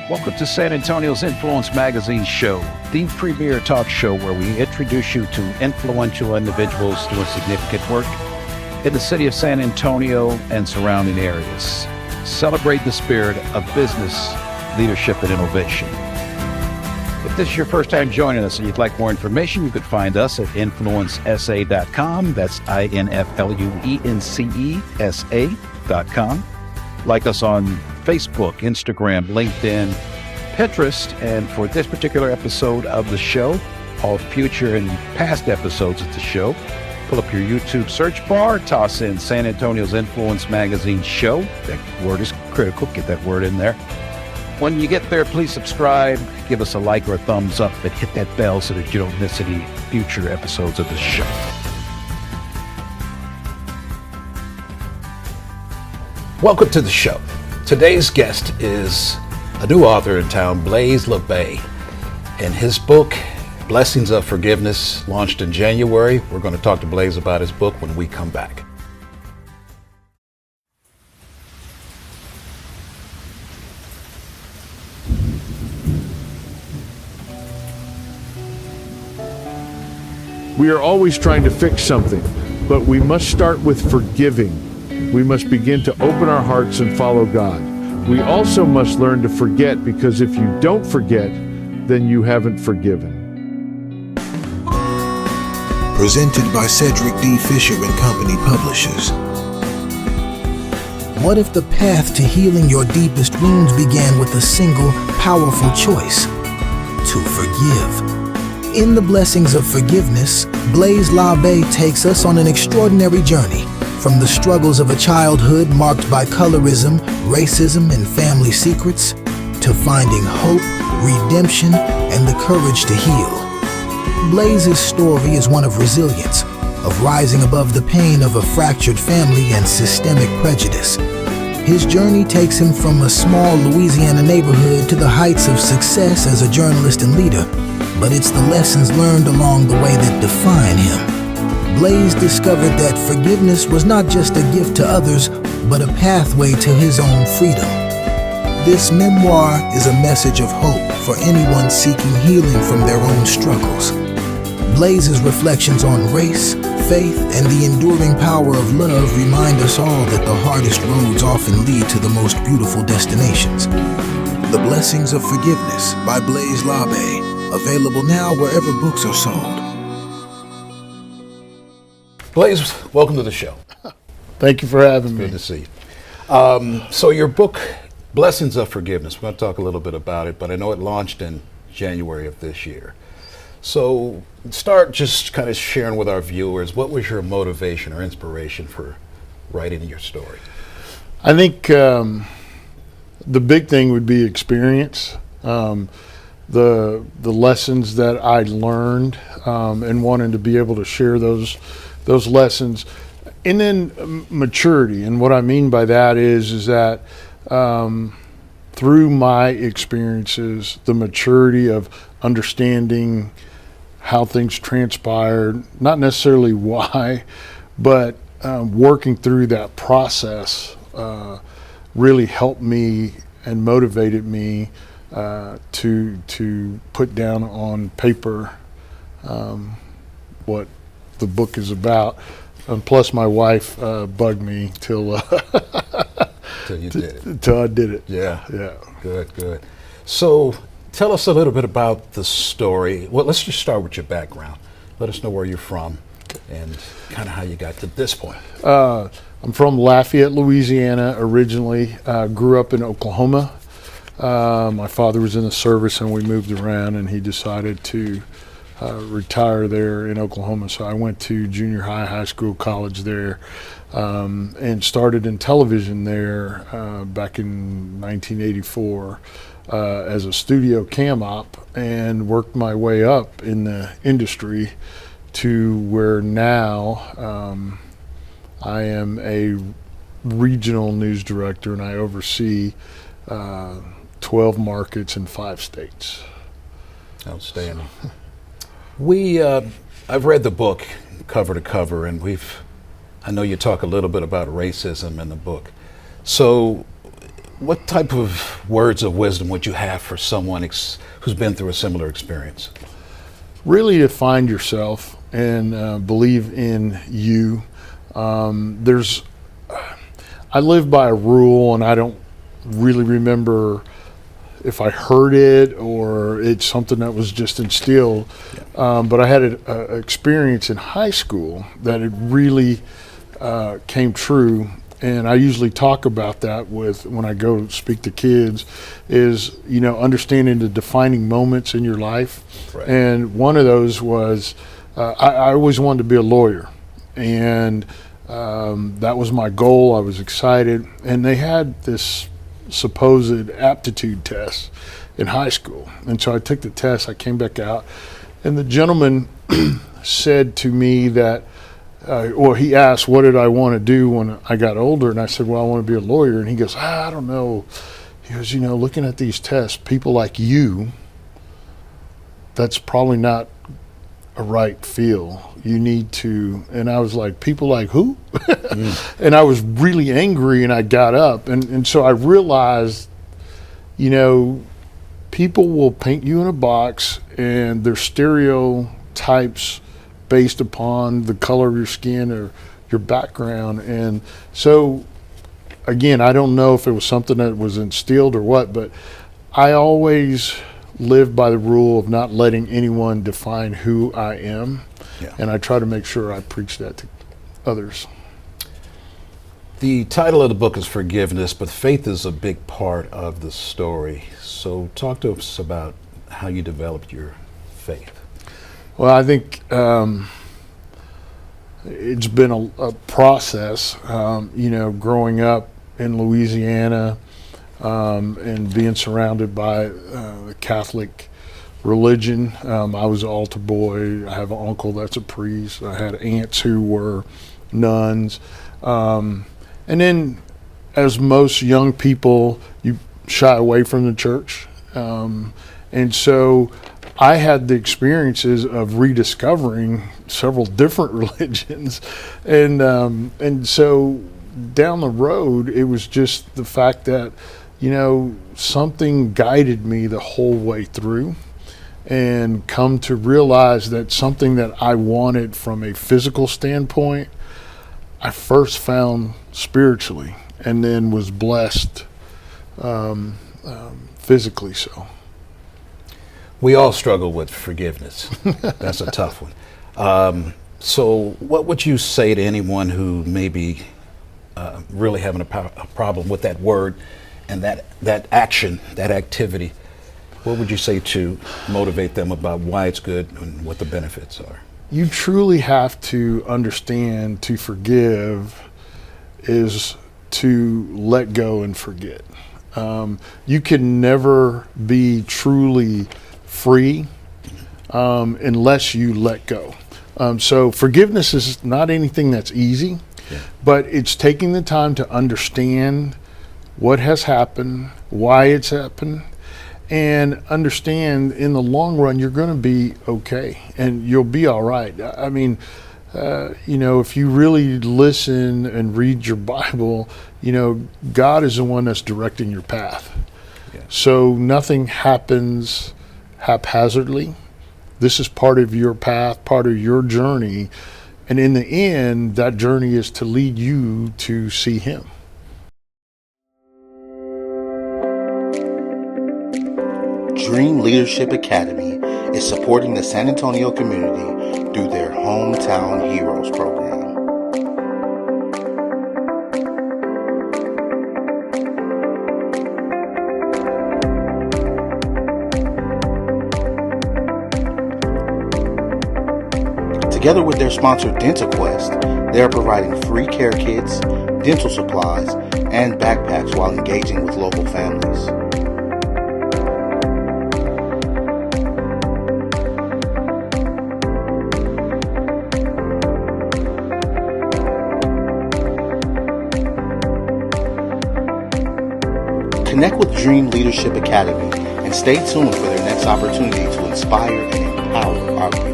Welcome to San Antonio's Influence Magazine show, the premier talk show where we introduce you to influential individuals doing significant work in the city of San Antonio and surrounding areas. Celebrate the spirit of business, leadership, and innovation. If this is your first time joining us and you'd like more information, you could find us at influencesa.com. That's influencesa.com. Like us on Facebook, Instagram, LinkedIn, Pinterest, and for this particular episode of the show, all future and past episodes of the show, pull up your YouTube search bar, toss in San Antonio's Influence Magazine show. That word is critical. Get that word in there. When you get there, please subscribe, give us a like or a thumbs up, and hit that bell so that you don't miss any future episodes of the show. Welcome to the show. Today's guest is a new author in town, Blaise Labbe, and his book, Blessings of Forgiveness, launched in January. We're going to talk to Blaise about his book when we come back. We are always trying to fix something, but we must start with forgiving. We must begin to open our hearts and follow God. We also must learn to forget, because if you don't forget, then you haven't forgiven. Presented by Cedric Fisher and Company Publishers. What if the path to healing your deepest wounds began with a single, powerful choice? To forgive. In the Blessings of Forgiveness, Blaise Labbe takes us on an extraordinary journey from the struggles of a childhood marked by colorism, racism, and family secrets, to finding hope, redemption, and the courage to heal. Blaise's story is one of resilience, of rising above the pain of a fractured family and systemic prejudice. His journey takes him from a small Louisiana neighborhood to the heights of success as a journalist and leader, but it's the lessons learned along the way that define him. Blaise discovered that forgiveness was not just a gift to others, but a pathway to his own freedom. This memoir is a message of hope for anyone seeking healing from their own struggles. Blaise's reflections on race, faith, and the enduring power of love remind us all that the hardest roads often lead to the most beautiful destinations. The Blessings of Forgiveness by Blaise Labbe, available now wherever books are sold. Blaise, welcome to the show. Thank you for having me. Good to see you. So your book, Blessings of Forgiveness, we're going to talk a little bit about it, but I know it launched in January of this year. So start just kind of sharing with our viewers, what was your motivation or inspiration for writing your story? I think the big thing would be experience. The lessons that I learned and wanting to be able to share those lessons, and then maturity. And what I mean by that is that through my experiences, the maturity of understanding how things transpired, not necessarily why, but working through that process really helped me and motivated me to put down on paper what the book is about. And plus my wife bugged me till you did it. Till I did it. Yeah. Yeah. Good. So tell us a little bit about the story. Well, let's just start with your background. Let us know where you're from and kind of how you got to this point. I'm from Lafayette, Louisiana originally. Grew up in Oklahoma. My father was in the service and we moved around, and he decided to retire there in Oklahoma. So I went to junior high school, college there, and started in television there back in 1984 as a studio cam op, and worked my way up in the industry to where now I am a regional news director, and I oversee 12 markets in 5 states. Outstanding. I've read the book cover to cover, and I know you talk a little bit about racism in the book. So What type of words of wisdom would you have for someone who's been through a similar experience? Really to find yourself and believe in you. I live by a rule, and I don't really remember if I heard it or it's something that was just instilled. But I had an experience in high school that it really came true. And I usually talk about that when I go speak to kids is, understanding the defining moments in your life. Right. And one of those was, I always wanted to be a lawyer. And that was my goal. I was excited. And they had this supposed aptitude test in high school. And so I took the test, I came back out, and the gentleman said to me that, he asked, what did I want to do when I got older? And I said, well, I want to be a lawyer. And he goes, I don't know. He goes, looking at these tests, people like you, that's probably not a right field. You need to, and I was like, people like who? And I was really angry, and I got up. And so I realized, people will paint you in a box, and their stereotypes based upon the color of your skin or your background. And so, again, I don't know if it was something that was instilled or what, but I always live by the rule of not letting anyone define who I am. Yeah. And I try to make sure I preach that to others. The title of the book is Forgiveness, but faith is a big part of the story. So talk to us about how you developed your faith. Well, I think it's been a process, growing up in Louisiana and being surrounded by the Catholic religion. I was an altar boy. I have an uncle that's a priest. I had aunts who were nuns. And then, as most young people, you shy away from the church. And so I had the experiences of rediscovering several different religions. And so down the road, it was just the fact that, something guided me the whole way through, and come to realize that something that I wanted from a physical standpoint, I first found spiritually, and then was blessed physically so. We all struggle with forgiveness. That's a tough one. So what would you say to anyone who may be really having a problem with that word and that action, that activity? What would you say to motivate them about why it's good and what the benefits are? You truly have to understand to forgive is to let go and forget. You can never be truly free unless you let go. So forgiveness is not anything that's easy, but it's taking the time to understand what has happened, why it's happened, and understand in the long run you're going to be okay and you'll be all right. I mean, if you really listen and read your Bible, God is the one that's directing your path. Yeah. So nothing happens haphazardly. This is part of your path, part of your journey. And in the end, that journey is to lead you to see Him. Dream Leadership Academy is supporting the San Antonio community through their Hometown Heroes program. Together with their sponsor DentaQuest, they are providing free care kits, dental supplies, and backpacks while engaging with local families. Connect with Dream Leadership Academy and stay tuned for their next opportunity to inspire and empower our youth.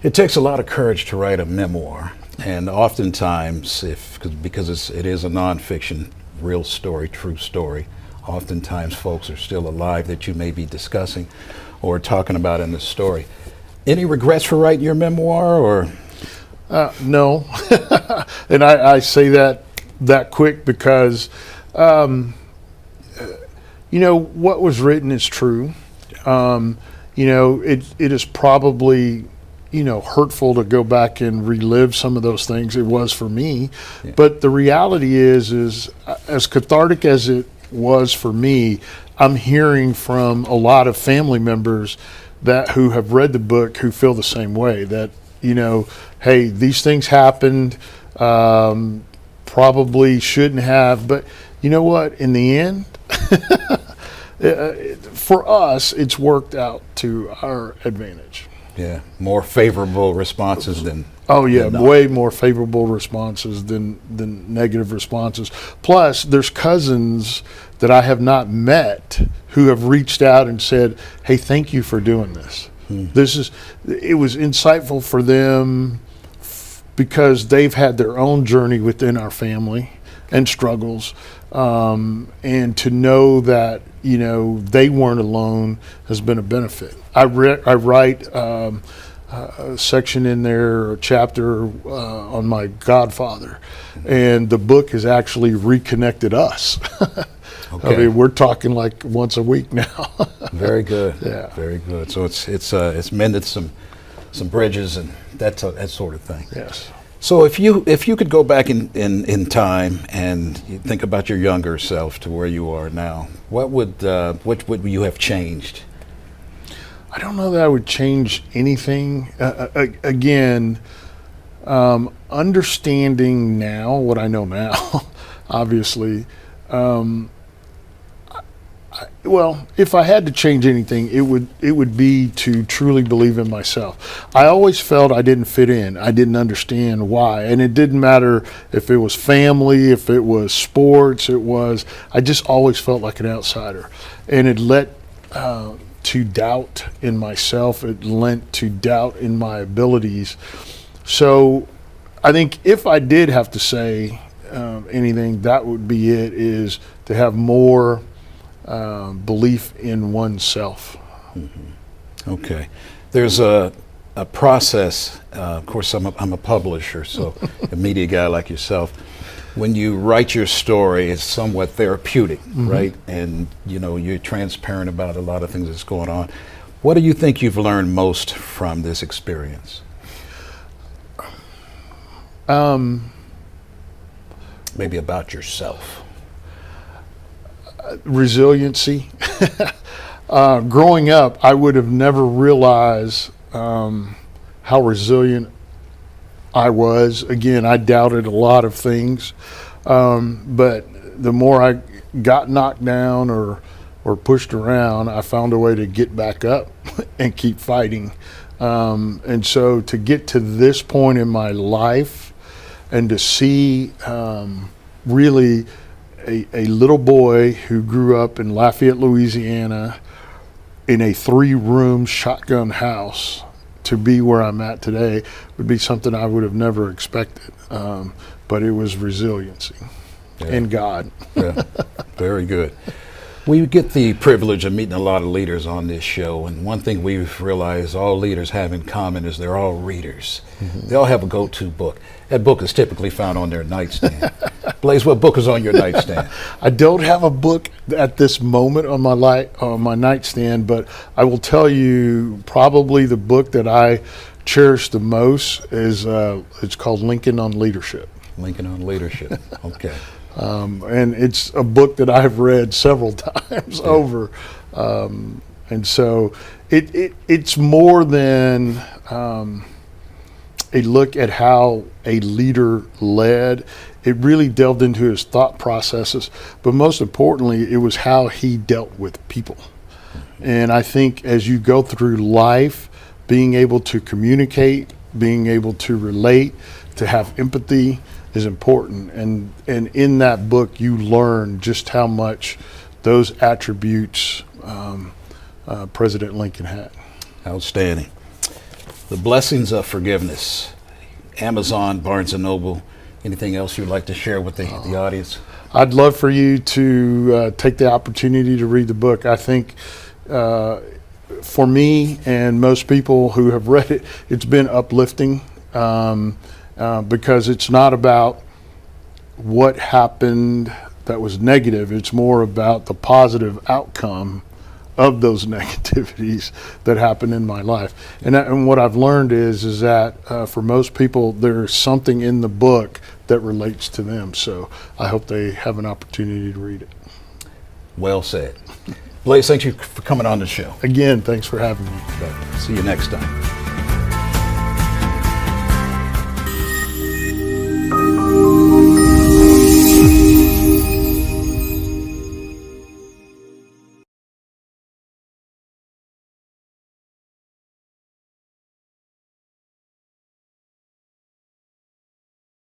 It takes a lot of courage to write a memoir, And oftentimes, because it is a nonfiction, real story, true story, oftentimes folks are still alive that you may be discussing or talking about in the story. Any regrets for writing your memoir, or? No. And I say that quick because, what was written is true. It is probably, hurtful to go back and relive some of those things. It was for me. Yeah. But the reality is as cathartic as it was for me, I'm hearing from a lot of family members who have read the book who feel the same way, that, hey, these things happened, probably shouldn't have, but you know what, in the end, for us, it's worked out to our advantage. Yeah, more favorable responses than... Oh yeah, way more favorable responses than negative responses. Plus, there's cousins that I have not met who have reached out and said, hey, thank you for doing this. It was insightful for them because they've had their own journey within our family and struggles. And to know that, they weren't alone has been a benefit. I write a section in there, a chapter on my godfather, and the book has actually reconnected us. Okay. I mean, we're talking like once a week now. Very good. Yeah. Very good. So it's mended some bridges and that sort of thing. Yes. So if you could go back in time and you think about your younger self to where you are now, what would you have changed? I don't know that I would change anything. Again, understanding now what I know now, obviously. Well, if I had to change anything, it would be to truly believe in myself. I always felt I didn't fit in. I didn't understand why. And it didn't matter if it was family, if it was sports, I just always felt like an outsider. And it led to doubt in myself. It lent to doubt in my abilities. So I think if I did have to say anything, that would be it, is to have more belief in oneself. Mm-hmm. Okay. There's a process. Of course, I'm a publisher, so a media guy like yourself. When you write your story, it's somewhat therapeutic, mm-hmm. right? And you're transparent about a lot of things that's going on. What do you think you've learned most from this experience? Maybe about yourself. Resiliency. Growing up, I would have never realized how resilient I was. Again, I doubted a lot of things, but the more I got knocked down or pushed around, I found a way to get back up and keep fighting. And so to get to this point in my life and to see really a little boy who grew up in Lafayette, Louisiana, in a 3-room shotgun house, to be where I'm at today would be something I would have never expected. But it was resiliency and God. Yeah, very good. We get the privilege of meeting a lot of leaders on this show, and one thing we've realized all leaders have in common is they're all readers. Mm-hmm. They all have a go-to book. That book is typically found on their nightstand. Blaise, what book is on your nightstand? I don't have a book at this moment on my nightstand, but I will tell you probably the book that I cherish the most is it's called Lincoln on Leadership. Lincoln on Leadership. Okay. And it's a book that I've read several times over. And so it's more than a look at how a leader led. It really delved into his thought processes, but most importantly, it was how he dealt with people. And I think as you go through life, being able to communicate, being able to relate, to have empathy is important. And in that book, you learn just how much those attributes President Lincoln had. Outstanding. The blessings of forgiveness. Amazon, Barnes & Noble. Anything else you'd like to share with the audience? I'd love for you to take the opportunity to read the book. I think for me and most people who have read it, it's been uplifting because it's not about what happened that was negative. It's more about the positive outcome of those negativities that happened in my life. And what I've learned is that for most people, there's something in the book that relates to them. So I hope they have an opportunity to read it. Well said. Blaise, thank you for coming on the show. Again, thanks for having me. See you next time.